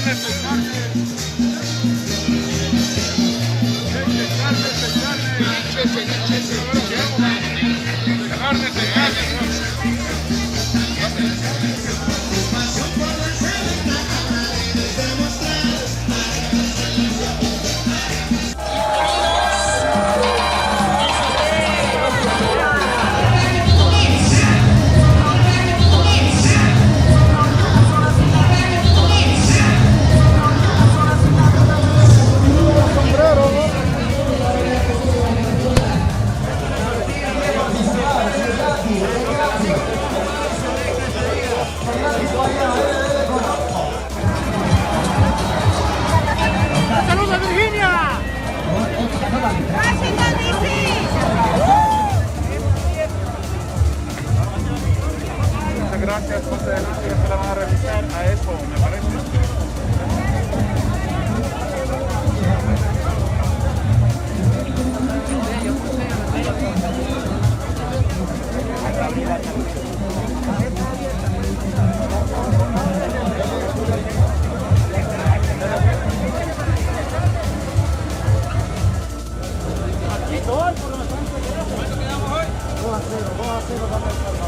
carne, de carne. De carne, de carne. De carne, de carne. ¡Saludos, Virginia! Washington, D.C. Muchas gracias, ponte delante, ya se la van a revisar a eso, me parece. ¿Cuánto quedamos hoy? 2-0, 2-0.